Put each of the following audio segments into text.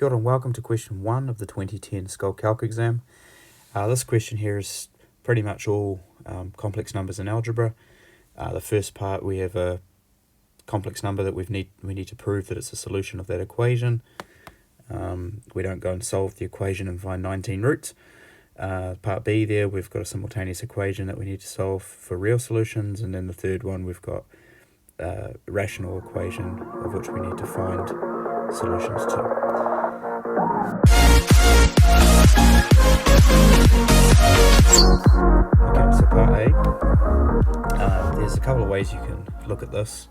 Kia ora and welcome to question 1 of the 2010 School Calc exam. This question here is pretty much all complex numbers in algebra. The first part, we have a complex number that we need to prove that it's a solution of that equation. We don't go and solve the equation and find 19 roots. Part B there, we've got a simultaneous equation that we need to solve for real solutions, and then the third one we've got a rational equation of which we need to find solutions to. Okay, so part A, there's a couple of ways you can look at this.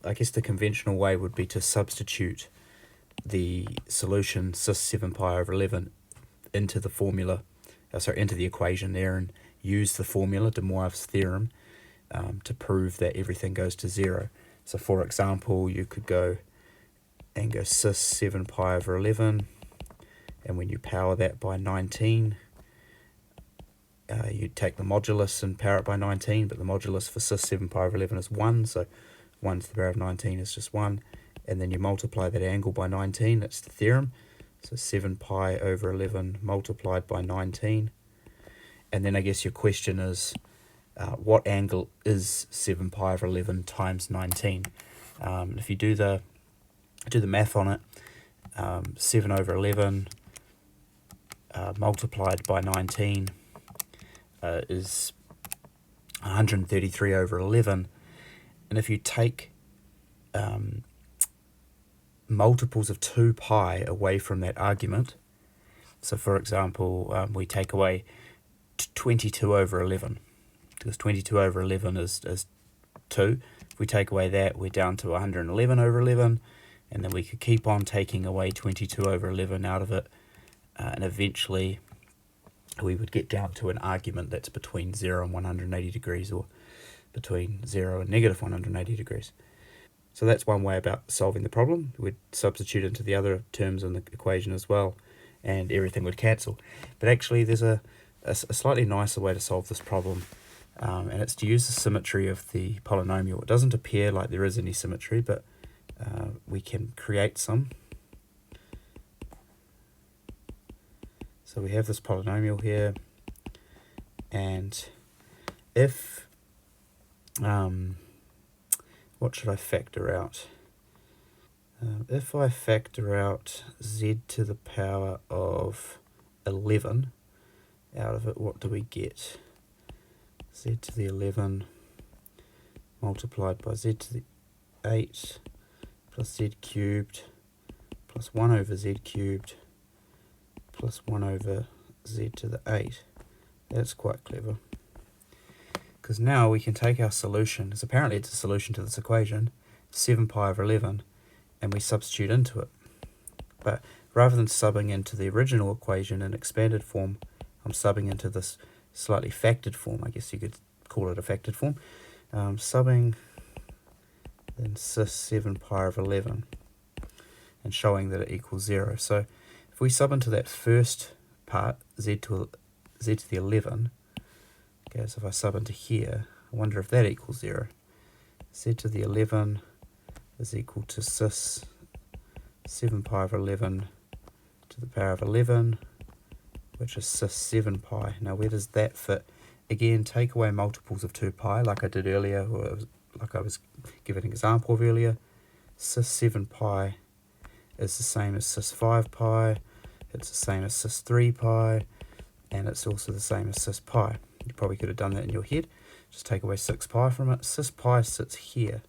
I guess the conventional way would be to substitute the solution cis 7 pi over 11 into the formula, into the equation there, and use the formula, de Moivre's theorem, to prove that everything goes to 0. So for example, you could go cis 7 pi over 11, and when you power that by 19, you take the modulus and power it by 19, but the modulus for cis 7 pi over 11 is 1, so 1 to the power of 19 is just 1, and then you multiply that angle by 19, that's the theorem, so 7 pi over 11 multiplied by 19, and then I guess your question is, what angle is 7 pi over 11 times 19? If you do the math on it, 7 over 11 multiplied by 19 is 133 over 11, and if you take multiples of 2 pi away from that argument, so for example, we take away 22 over 11, because 22 over 11 is 2. If we take away that, we're down to 111 over 11, and then we could keep on taking away 22 over 11 out of it, and eventually we would get down to an argument that's between 0 and 180 degrees, or between 0 and negative 180 degrees. So that's one way about solving the problem. We'd substitute into the other terms in the equation as well, and everything would cancel. But actually there's a slightly nicer way to solve this problem, and it's to use the symmetry of the polynomial. It doesn't appear like there is any symmetry, but we can create some. So we have this polynomial here, and if, what should I factor out? If I factor out z to the power of 11 out of it, what do we get? Z to the 11 multiplied by z to the 8 plus z cubed plus 1 over z cubed plus 1 over z to the 8. That's quite clever, because now we can take our solution, because apparently it's a solution to this equation, 7 pi over 11, and we substitute into it. But rather than subbing into the original equation in expanded form, I'm subbing into this slightly factored form. I guess you could call it a factored form. Subbing then cis 7 pi over 11 and showing that it equals 0. So if we sub into that first part, z to the 11, okay, so if I sub into here, I wonder if that equals 0. Z to the 11 is equal to cis 7 pi over 11 to the power of 11, which is cis 7 pi. Now where does that fit? Again, take away multiples of 2 pi like I did earlier, or like I was giving an example of earlier. Cis 7 pi is the same as cis 5 pi, it's the same as cis 3 pi, and it's also the same as cis pi. You probably could have done that in your head. Just take away 6 pi from it. Cis pi sits here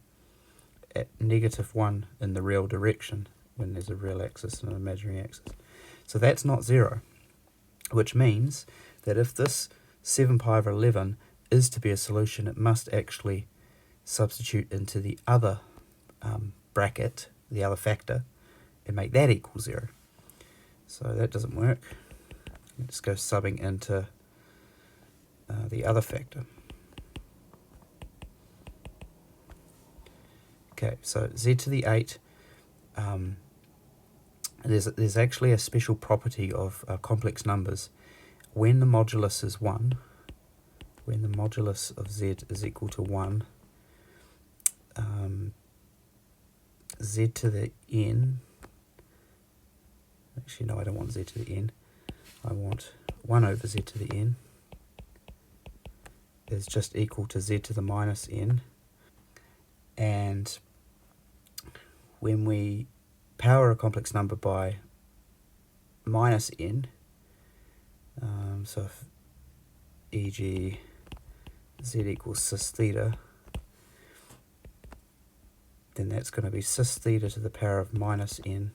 at -1 in the real direction, when there's a real axis and an imaginary axis. So that's not 0, which means that if this 7 pi over 11 is to be a solution, it must actually substitute into the other bracket, the other factor, and make that equal 0. So that doesn't work. Let's go subbing into the other factor. Okay, so z to the 8, there's actually a special property of complex numbers. When the modulus is 1, when the modulus of z is equal to 1, z to the n actually no, I don't want z to the n. I want 1 over z to the n is just equal to z to the minus n. And when we power a complex number by minus n, so if e.g. z equals cis theta, then that's going to be cis theta to the power of minus n,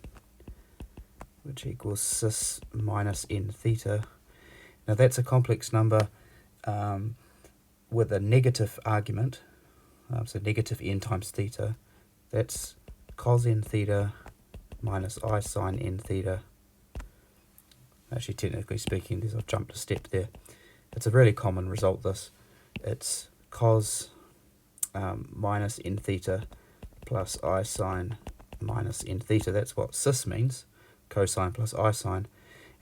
which equals cis minus n theta. Now that's a complex number with a negative argument, so negative n times theta. That's cos n theta minus I sine n theta. Actually, technically speaking, I've jumped a step there. It's a really common result, this. It's cos minus n theta plus I sine minus n theta. That's what cis means, cosine plus I sine.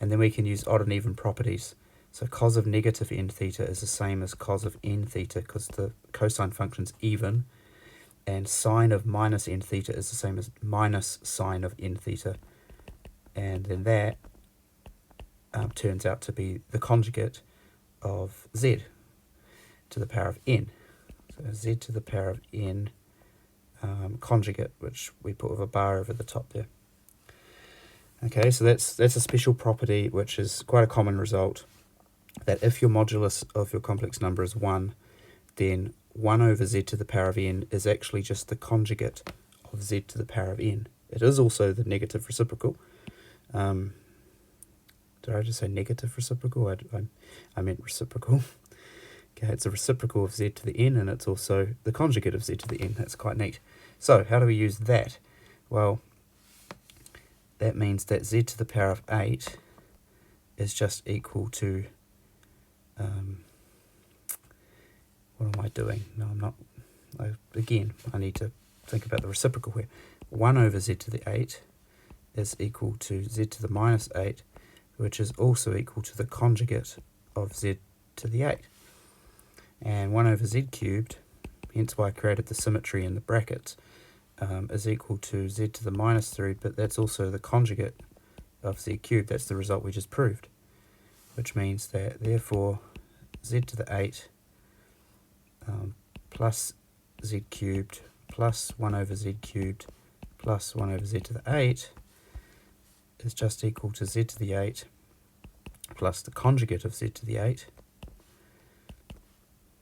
And then we can use odd and even properties. So cos of negative n theta is the same as cos of n theta because the cosine function's even. And sine of minus n theta is the same as minus sine of n theta. And then that turns out to be the conjugate of z to the power of n. So z to the power of n conjugate, which we put with a bar over the top there. Okay, so that's a special property which is quite a common result, that if your modulus of your complex number is 1, then 1 over z to the power of n is actually just the conjugate of z to the power of n. It is also the negative reciprocal. Did I just say negative reciprocal? I meant reciprocal. Okay, it's a reciprocal of z to the n, and it's also the conjugate of z to the n. That's quite neat. So how do we use that? Well, that means that z to the power of 8 is just equal to, what am I doing? No, I'm not. Again, I need to think about the reciprocal here. 1 over z to the 8 is equal to z to the minus 8, which is also equal to the conjugate of z to the 8. And 1 over z cubed, hence why I created the symmetry in the brackets, is equal to z to the minus 3, but that's also the conjugate of z cubed. That's the result we just proved, which means that therefore z to the 8 plus z cubed plus 1 over z cubed plus 1 over z to the 8 is just equal to z to the 8 plus the conjugate of z to the 8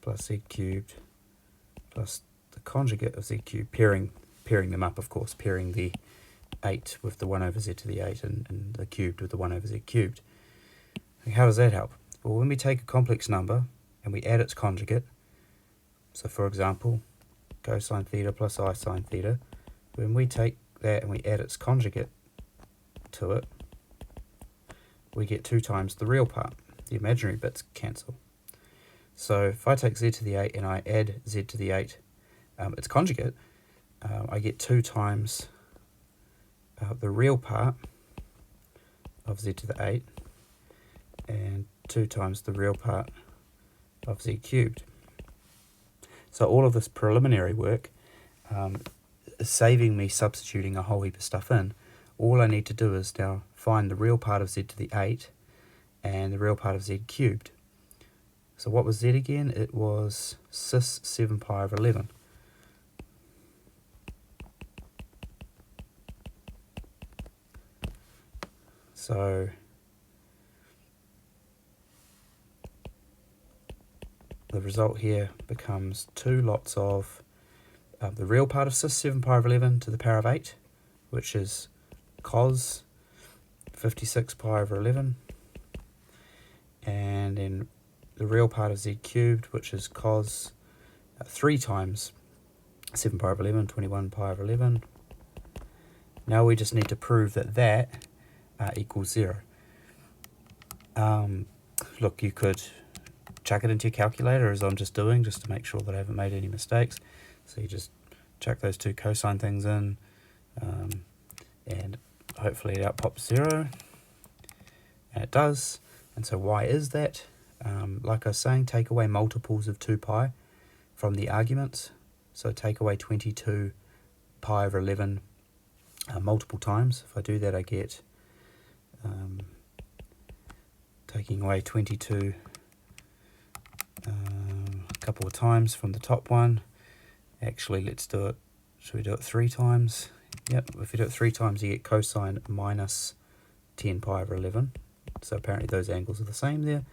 plus z cubed plus the conjugate of z cubed, pairing them up, of course, pairing the 8 with the 1 over z to the 8 and the cubed with the 1 over z cubed. How does that help? Well, when we take a complex number and we add its conjugate, so for example, cosine theta plus I sine theta, when we take that and we add its conjugate to it, we get 2 times the real part. The imaginary bits cancel. So if I take z to the 8 and I add z to the 8, its conjugate, I get 2 times the real part of z to the 8 and 2 times the real part of z cubed. So all of this preliminary work is saving me substituting a whole heap of stuff in. All I need to do is now find the real part of z to the 8 and the real part of z cubed. So what was z again? It was cis 7 pi over 11. So the result here becomes 2 lots of the real part of cis 7 pi over 11 to the power of 8, which is cos 56 pi over 11, and then the real part of z cubed, which is cos 3 times 7 pi over 11, 21 pi over 11. Now we just need to prove that that equals 0. Look, you could chuck it into your calculator, as I'm just doing, just to make sure that I haven't made any mistakes. So you just chuck those 2 cosine things in, and hopefully it out pops 0, and it does. And so why is that? Like I was saying, take away multiples of 2 pi from the arguments. So take away 22 pi over 11 multiple times. If I do that, I get taking away 22 a couple of times from the top one. Actually, let's do it. Should we do it 3 times? Yep, if you do it 3 times, you get cosine minus 10 pi over 11. So apparently those angles are the same there.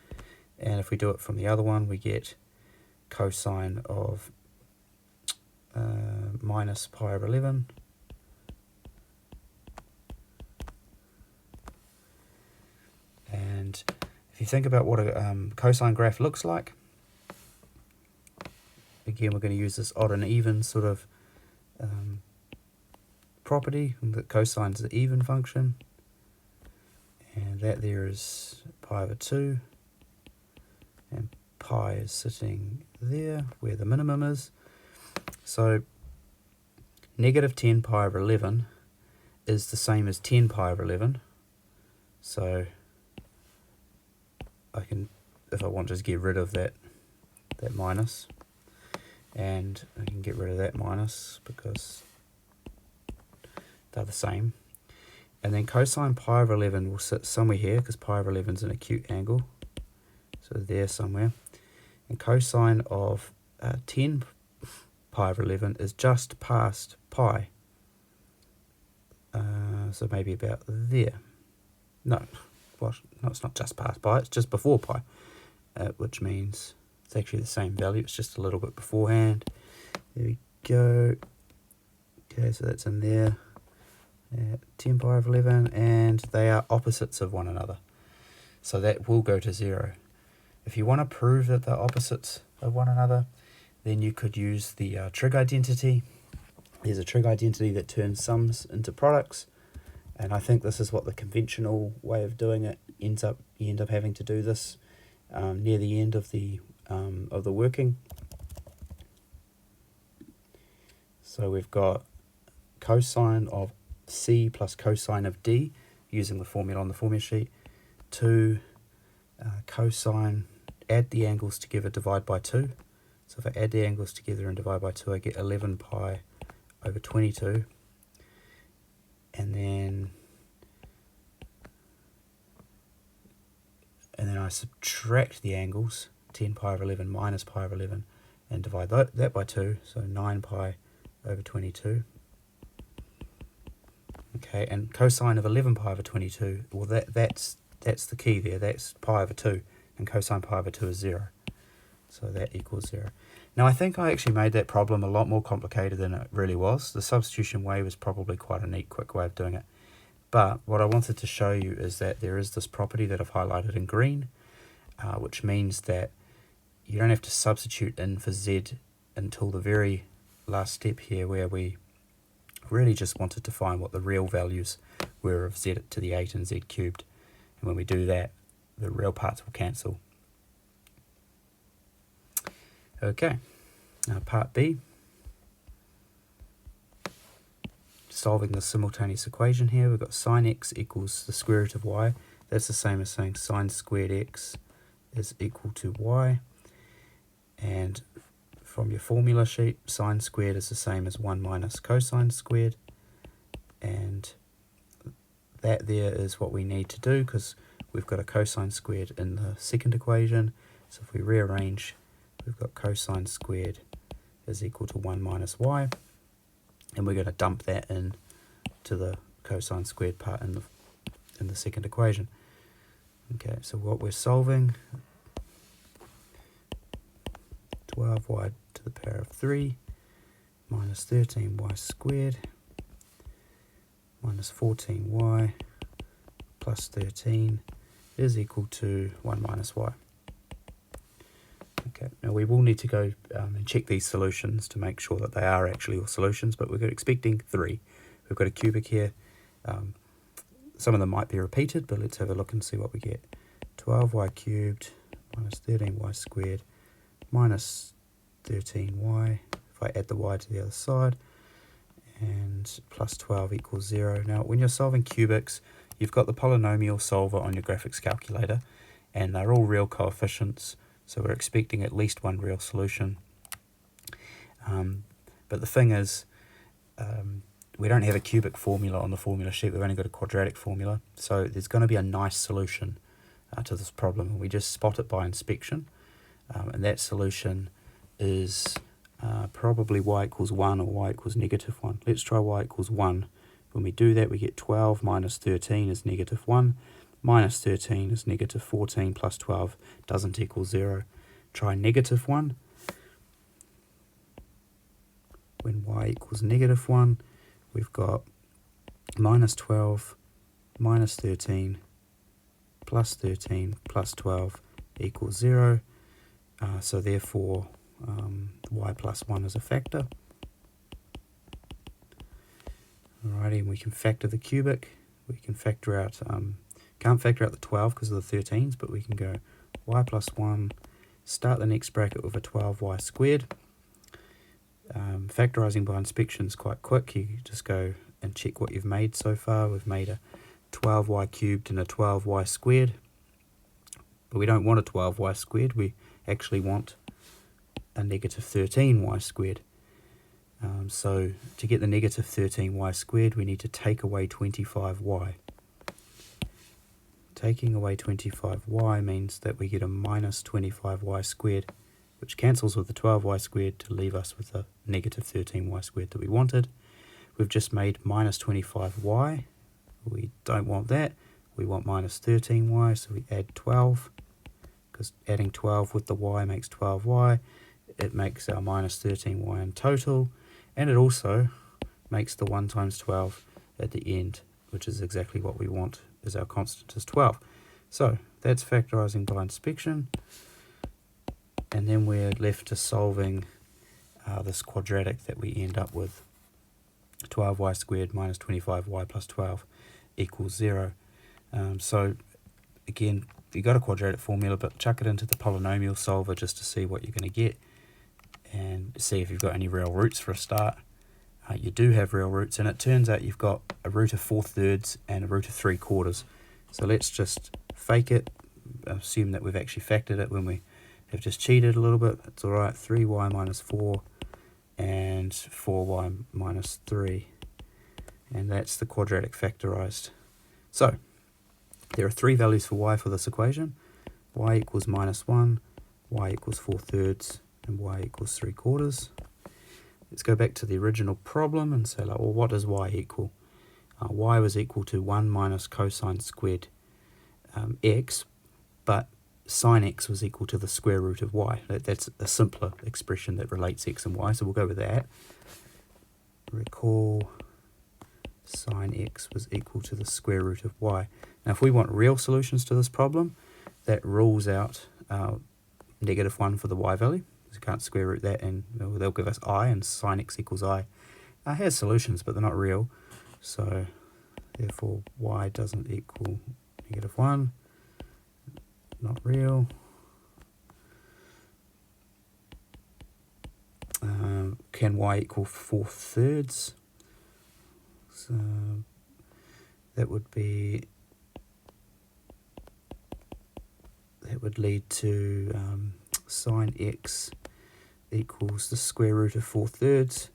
And if we do it from the other one, we get cosine of minus pi over 11. And if you think about what a cosine graph looks like, again, we're going to use this odd and even sort of property, that cosine is the even function, and that there is pi over 2, and pi is sitting there where the minimum is. So negative 10 pi over 11 is the same as 10 pi over 11. So I can, if I want, just get rid of that minus, and I can get rid of that minus because they're the same. And then cosine pi over 11 will sit somewhere here because pi over 11 is an acute angle, so there somewhere. And cosine of 10 pi over 11 is just past pi, so maybe about there. No, it's not just past pi, it's just before pi, which means it's actually the same value, it's just a little bit beforehand. There we go. Okay, so that's in there. 10 pi over 11, and they are opposites of one another, so that will go to 0. If you want to prove that they're opposites of one another, then you could use the trig identity. There's a trig identity that turns sums into products, and I think this is what the conventional way of doing it ends up. You end up having to do this near the end of the working. So we've got cosine of C plus cosine of D, using the formula on the formula sheet, to cosine, add the angles together, divide by 2. So if I add the angles together and divide by 2, I get 11 pi over 22. And then I subtract the angles, 10 pi over 11 minus pi over 11, and divide that by 2, so 9 pi over 22. Okay, and cosine of 11 pi over 22, well that's the key there, that's pi over 2, and cosine pi over 2 is 0. So that equals 0. Now I think I actually made that problem a lot more complicated than it really was. The substitution way was probably quite a neat, quick way of doing it. But what I wanted to show you is that there is this property that I've highlighted in green, which means that you don't have to substitute in for z until the very last step here, where we really just wanted to find what the real values were of z to the 8 and z cubed. And when we do that, the real parts will cancel. Okay, now part B. Solving the simultaneous equation here, we've got sine x equals the square root of y. That's the same as saying sine squared x is equal to y. And from your formula sheet, sine squared is the same as 1 minus cosine squared. And that there is what we need to do, because we've got a cosine squared in the second equation. So if we rearrange, we've got cosine squared is equal to 1 minus y. And we're going to dump that in to the cosine squared part in the second equation. Okay, so what we're solving, 12y to the power of 3 minus 13y squared minus 14y plus 13 is equal to 1 minus y. Okay, now we will need to go and check these solutions to make sure that they are actually all solutions, but we're expecting 3. We've got a cubic here. Some of them might be repeated, but let's have a look and see what we get. 12y cubed minus 13y squared minus 13y, if I add the y to the other side, and plus 12 equals 0. Now, when you're solving cubics, you've got the polynomial solver on your graphics calculator, and they're all real coefficients, so we're expecting at least one real solution. But the thing is, we don't have a cubic formula on the formula sheet, we've only got a quadratic formula. So there's going to be a nice solution to this problem. We just spot it by inspection, and that solution is probably y equals 1 or y equals negative 1. Let's try y equals 1. When we do that, we get 12 minus 13 is negative 1, minus 13 is negative 14, plus 12 doesn't equal 0. Try negative 1. When y equals negative 1, we've got minus 12, minus 13, plus 13, plus 12 equals 0. So therefore, y plus 1 is a factor. Alrighty, and we can factor the cubic. We can factor out, can't factor out the 12 because of the 13s, but we can go y plus 1, start the next bracket with a 12y squared. Factorising by inspection is quite quick. You just go and check what you've made so far. We've made a 12y cubed and a 12y squared. But we don't want a 12y squared, we actually want a negative 13y squared. So to get the negative 13y squared, we need to take away 25y. Taking away 25y means that we get a minus 25y squared, which cancels with the 12y squared to leave us with a negative 13y squared that we wanted. We've just made minus 25y. We don't want that. We want minus 13y, so we add 12, because adding 12 with the y makes 12y. It makes our minus 13y in total, and it also makes the 1 times 12 at the end, which is exactly what we want, as our constant is 12. So that's factorising by inspection, and then we're left to solving this quadratic that we end up with. 12y squared minus 25y plus 12 equals 0. So again, you got a quadratic formula, but chuck it into the polynomial solver just to see what you're going to get and see if you've got any real roots for a start. You do have real roots, and it turns out you've got a root of 4/3 and a root of 3/4. So let's just fake it, assume that we've actually factored it when we have just cheated a little bit. It's alright. 3y minus 4 and 4y minus 3, and that's the quadratic factorised. So there are 3 values for y for this equation. Y equals minus 1, y equals 4/3, and y equals 3/4. Let's go back to the original problem and say, like, well, what does y equal? Y was equal to 1 minus cosine squared x, but sine x was equal to the square root of y. That's a simpler expression that relates x and y, so we'll go with that. Recall sine x was equal to the square root of y. Now, if we want real solutions to this problem, that rules out negative 1 for the y value. You can't square root that, and they'll give us I, and sine x equals I. Has solutions, but they're not real. So therefore y doesn't equal negative 1. Not real. Can y equal 4/3? So that would lead to sine x equals the square root of 4/3,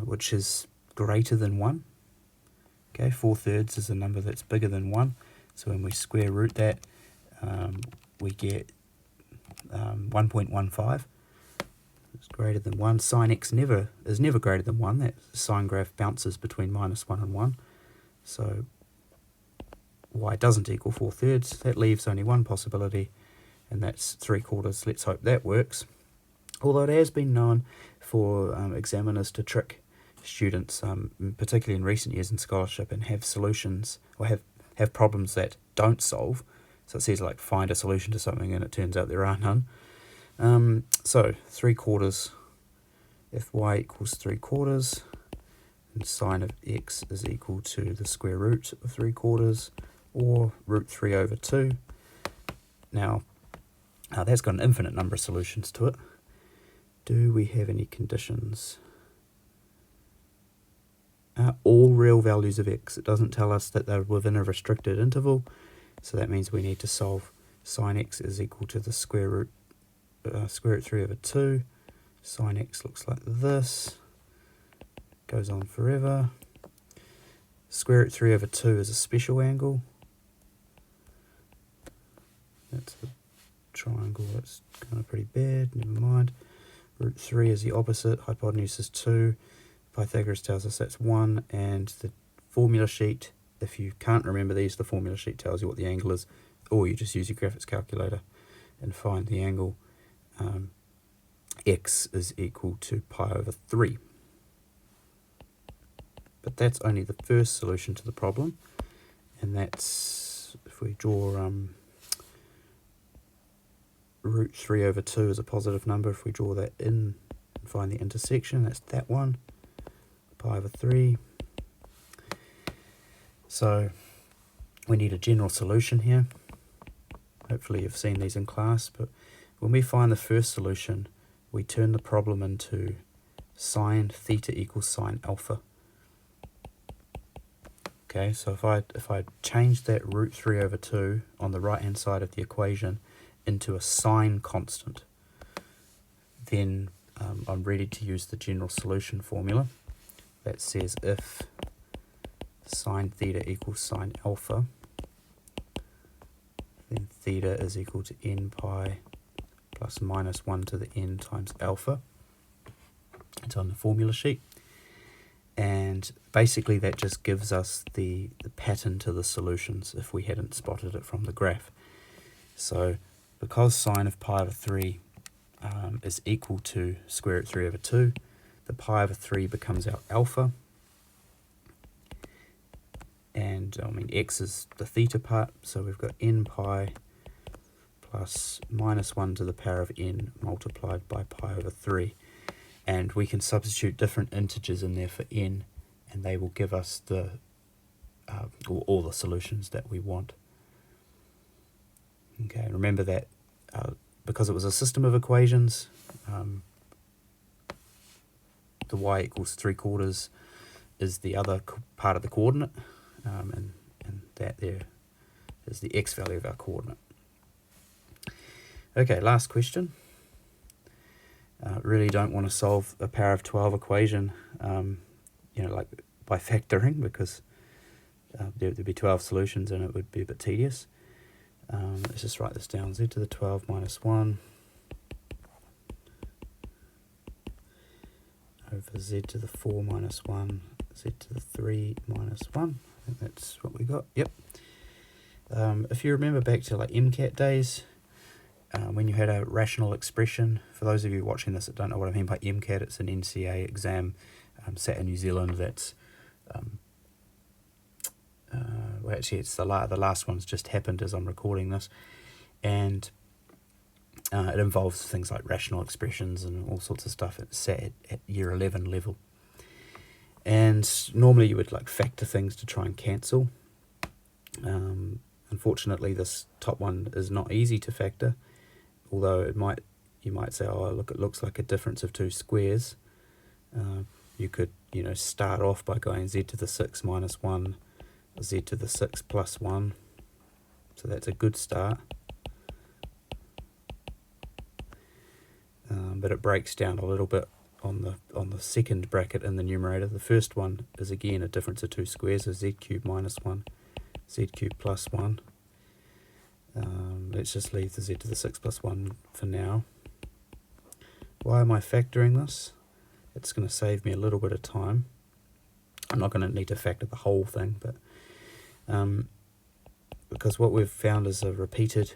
which is greater than 1. Okay, 4/3 is a number that's bigger than 1. So when we square root that, we get 1.15. It's greater than 1. Sine x is never greater than 1. That sine graph bounces between minus 1 and 1. So y doesn't equal 4/3. That leaves only one possibility, and that's 3/4. Let's hope that works. Although it has been known for examiners to trick students, particularly in recent years in scholarship, and have solutions, or have problems that don't solve. So it says, like, find a solution to something, and it turns out there are none. So 3/4, if y equals 3/4, and sine of x is equal to the square root of 3/4, or root 3/2. Now, that's got an infinite number of solutions to it. Do we have any conditions? All real values of x. It doesn't tell us that they're within a restricted interval, so that means we need to solve sine x is equal to the square root 3/2. Sine x looks like this. goes on forever. Square root 3 over 2 is a special angle. That's a triangle, that's kind of pretty bad, never mind. Root 3 is the opposite, hypotenuse is 2. Pythagoras tells us that's 1, and the formula sheet, if you can't remember these, the formula sheet tells you what the angle is, or you just use your graphics calculator and find the angle. X is equal to pi over 3. But that's only the first solution to the problem, and that's, if we draw root 3 over 2 is a positive number, if we draw that in and find the intersection, that's that one, pi over 3. So we need a general solution here. Hopefully you've seen these in class, but when we find the first solution, we turn the problem into sine theta equals sine alpha. Okay, so if I change that root 3 over 2 on the right hand side of the equation into a sine constant, then I'm ready to use the general solution formula that says if sine theta equals sine alpha, then theta is equal to n pi plus minus 1 to the n times alpha. It's on the formula sheet. And basically that just gives us the pattern to the solutions if we hadn't spotted it from the graph. So because sine of pi over 3 is equal to square root 3 over 2, the pi over 3 becomes our alpha. And x is the theta part, so we've got n pi plus minus 1 to the power of n multiplied by pi over 3. And we can substitute different integers in there for n, and they will give us the all the solutions that we want. Okay, remember that because it was a system of equations, the y equals 3/4 is the other part of the coordinate, and that there is the x value of our coordinate. Okay, last question. Really don't want to solve a power of 12 equation, like by factoring, because there'd be 12 solutions and it would be a bit tedious. Let's just write this down: z to the 12 minus 1 over z to the 4 minus 1, z to the 3 minus 1. I think that's what we got. Yep. If you remember back to like MCAT days, when you had a rational expression, for those of you watching this that don't know what I mean by MCAT, it's an NCA exam set in New Zealand that's, well actually it's the last one's just happened as I'm recording this, and it involves things like rational expressions and all sorts of stuff. It's set at year 11 level. And normally you would like factor things to try and cancel. Unfortunately this top one is not easy to factor, although you might say, oh look, it looks like a difference of two squares. You could start off by going z to the 6 minus 1, z to the 6 plus 1, so that's a good start. But it breaks down a little bit on the second bracket in the numerator. The first one is again a difference of two squares, so z cubed minus 1, z cubed plus 1. Let's just leave the z to the 6 plus 1 for now. Why am I factoring this? It's going to save me a little bit of time. I'm not going to need to factor the whole thing, but because what we've found is a repeated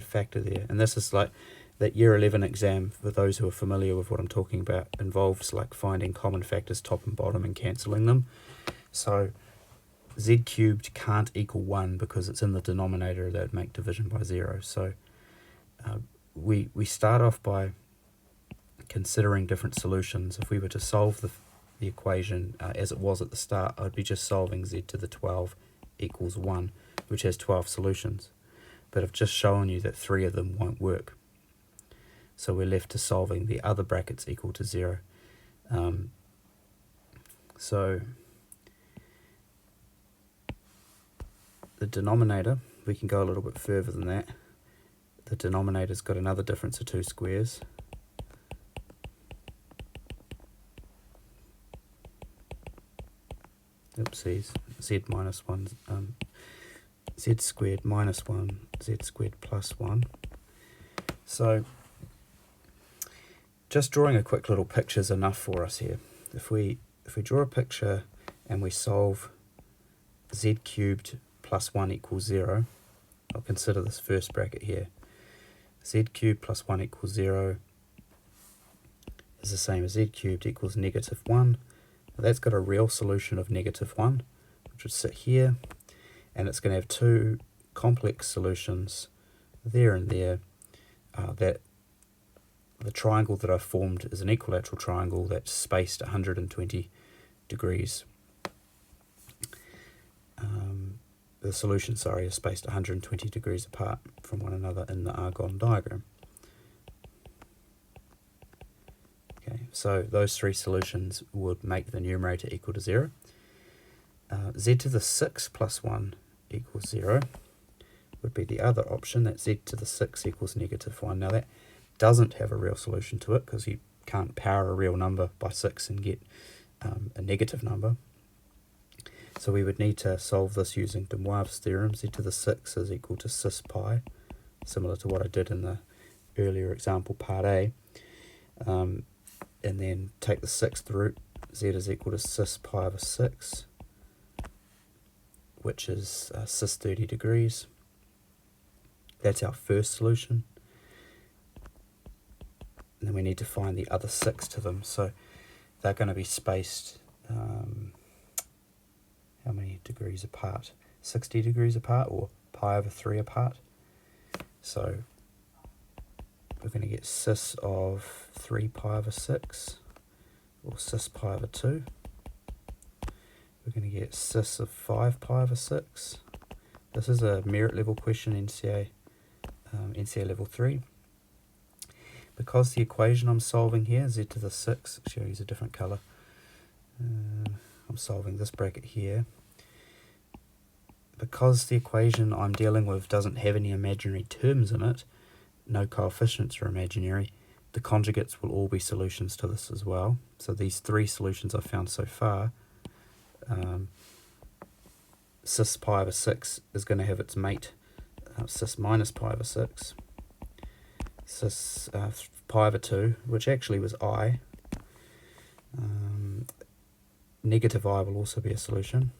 factor there, and this is like that year 11 exam, for those who are familiar with what I'm talking about, involves like finding common factors top and bottom and cancelling them. So z cubed can't equal 1 because it's in the denominator. That would make division by 0. So we start off by considering different solutions. If we were to solve the equation as it was at the start, I'd be just solving z to the 12 equals 1, which has 12 solutions. But I've just shown you that 3 of them won't work. So we're left to solving the other brackets equal to 0. So the denominator, we can go a little bit further than that. The denominator's got another difference of two squares. oopsies, z minus 1, z squared minus 1, z squared plus 1. So just drawing a quick little picture is enough for us here. If we draw a picture and we solve z cubed plus 1 equals 0, I'll consider this first bracket here. Z cubed plus 1 equals 0 is the same as z cubed equals negative 1. Now that's got a real solution of negative 1, which would sit here, and it's going to have two complex solutions there and there. That the triangle that I've formed is an equilateral triangle that's spaced 120 degrees. The solution, is spaced 120 degrees apart from one another in the Argonne diagram. Okay, so those three solutions would make the numerator equal to 0. Z to the 6 plus 1 equals 0 would be the other option, that z to the 6 equals negative 1. Now that doesn't have a real solution to it, because you can't power a real number by 6 and get a negative number. So we would need to solve this using de Moivre's theorem. Z to the 6 is equal to cis pi, similar to what I did in the earlier example, part A. And then take the 6th root, z is equal to cis pi over 6, which is cis 30 degrees. That's our first solution. And then we need to find the other 6 to them. So they're going to be spaced, how many degrees apart? 60 degrees apart, or pi over 3 apart. So we're going to get cis of 3 pi over 6, or cis pi over 2. We're going to get cis of 5 pi over 6. This is a merit level question, NCA level 3. Because the equation I'm solving here, z to the 6, actually I'll use a different colour. I'm solving this bracket here. Because the equation I'm dealing with doesn't have any imaginary terms in it, no coefficients are imaginary, the conjugates will all be solutions to this as well. So these three solutions I've found so far, cis pi over 6 is going to have its mate, cis minus pi over 6. Cis pi over 2, which actually was I. Negative I will also be a solution.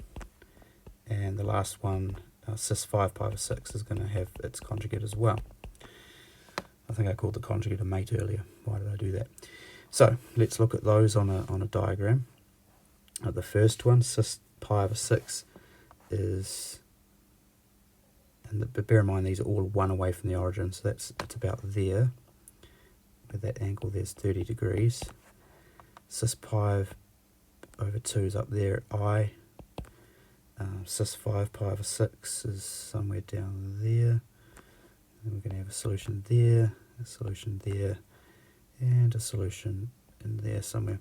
And the last one, cis 5 pi over 6, is going to have its conjugate as well. I think I called the conjugate a mate earlier. Why did I do that? So let's look at those on a diagram. The first one, cis pi over 6, is, but bear in mind these are all one away from the origin, so it's about there. With that angle there's 30 degrees. Cis pi over 2 is up there at I. Cis 5 pi over 6 is somewhere down there. And we're going to have a solution there, a solution there, and a solution in there somewhere.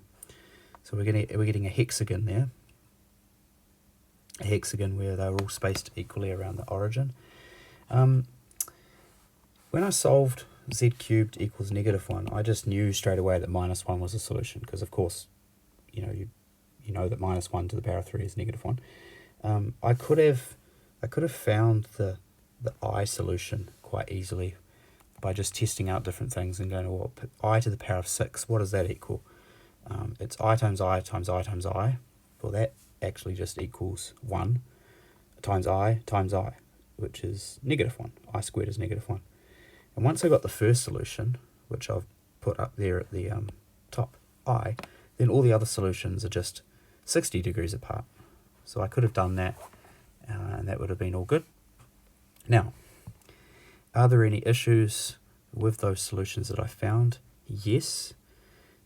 So we're getting a hexagon there. A hexagon where they're all spaced equally around the origin. When I solved z cubed equals negative 1, I just knew straight away that minus 1 was a solution, because of course, you know that minus 1 to the power of 3 is negative 1. I could have found the I solution quite easily by just testing out different things and going, well, I to the power of 6, what does that equal? It's I times I times I times I. Well, that actually just equals 1 times I, which is negative 1. I squared is negative 1. And once I got the first solution, which I've put up there at the top, I, then all the other solutions are just 60 degrees apart. So I could have done that, and that would have been all good. Now, are there any issues with those solutions that I found? Yes,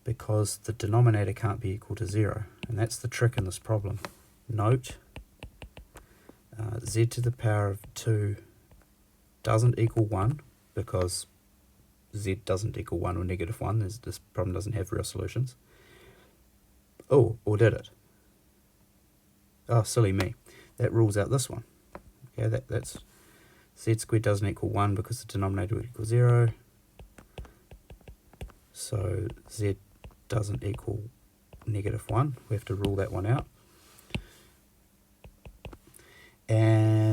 because the denominator can't be equal to 0, and that's the trick in this problem. Note, z to the power of 2 doesn't equal 1, because z doesn't equal 1 or negative 1. This problem doesn't have real solutions. Oh, or did it? Oh, silly me. That rules out this one. Okay, that's z squared doesn't equal 1 because the denominator would equal 0. So z doesn't equal negative 1. We have to rule that one out.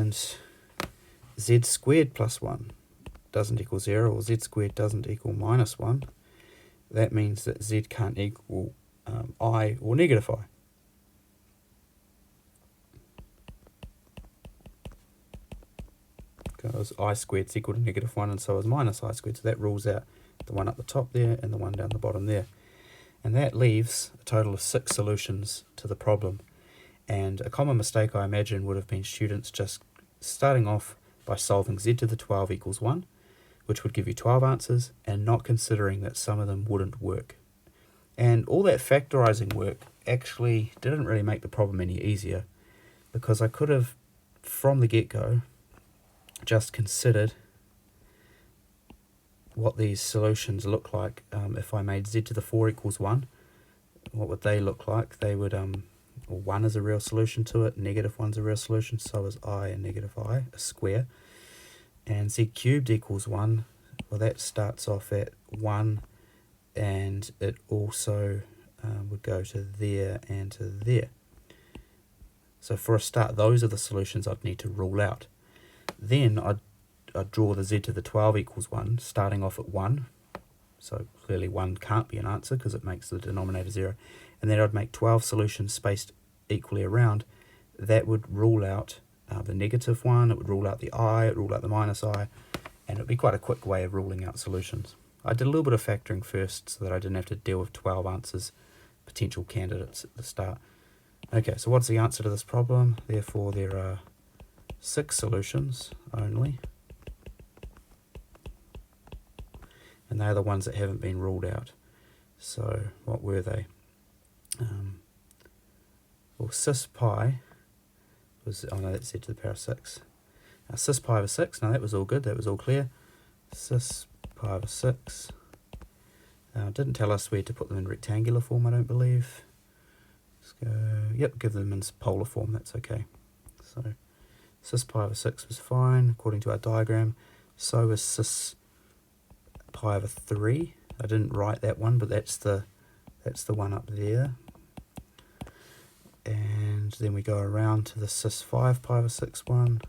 and z squared plus 1 doesn't equal 0, or z squared doesn't equal minus 1, that means that z can't equal I or negative I. Because I squared is equal to negative 1, and so is minus I squared, so that rules out the one up the top there and the one down the bottom there. And that leaves a total of 6 solutions to the problem. And a common mistake, I imagine, would have been students just starting off by solving z to the 12 equals 1, which would give you 12 answers, and not considering that some of them wouldn't work. And all that factorizing work actually didn't really make the problem any easier, because I could have, from the get-go, just considered what these solutions look like. If I made z to the 4 equals 1, what would they look like? They would, 1 is a real solution to it, negative 1's a real solution, so is I and negative I, a square. And z cubed equals 1, well, that starts off at 1, and it also would go to there and to there. So for a start, those are the solutions I'd need to rule out. Then I'd draw the z to the 12 equals 1, starting off at 1. So clearly 1 can't be an answer because it makes the denominator 0. And then I'd make 12 solutions spaced equally around. That would rule out the negative 1, it would rule out the I, it would rule out the minus I, and it would be quite a quick way of ruling out solutions. I did a little bit of factoring first so that I didn't have to deal with 12 answers, potential candidates at the start. Okay, so what's the answer to this problem? Therefore, there are 6 solutions only, and they're the ones that haven't been ruled out. So what were they? Well, cis pi was, oh no, that's z to the power of 6. Now cis pi over 6, now that was all good, that was all clear. Cis pi over 6. Didn't tell us where to put them in rectangular form, I don't believe. Let's go, yep, give them in polar form, that's okay. So cis pi over 6 was fine, according to our diagram. So was cis pi over 3. I didn't write that one, but that's the one up there. And then we go around to the cis 5 pi over 6 one,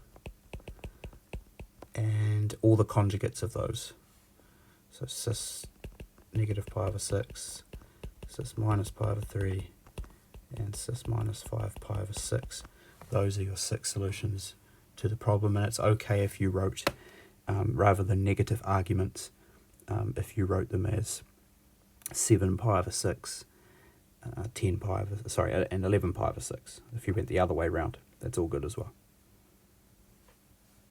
and all the conjugates of those. So cis negative pi over 6, cis minus pi over 3, and cis minus 5 pi over 6. Those are your 6 solutions to the problem, and it's okay if you wrote, rather than negative arguments, if you wrote them as 7 pi over 6, 10 pi over, sorry, and 11 pi over 6. If you went the other way round, that's all good as well.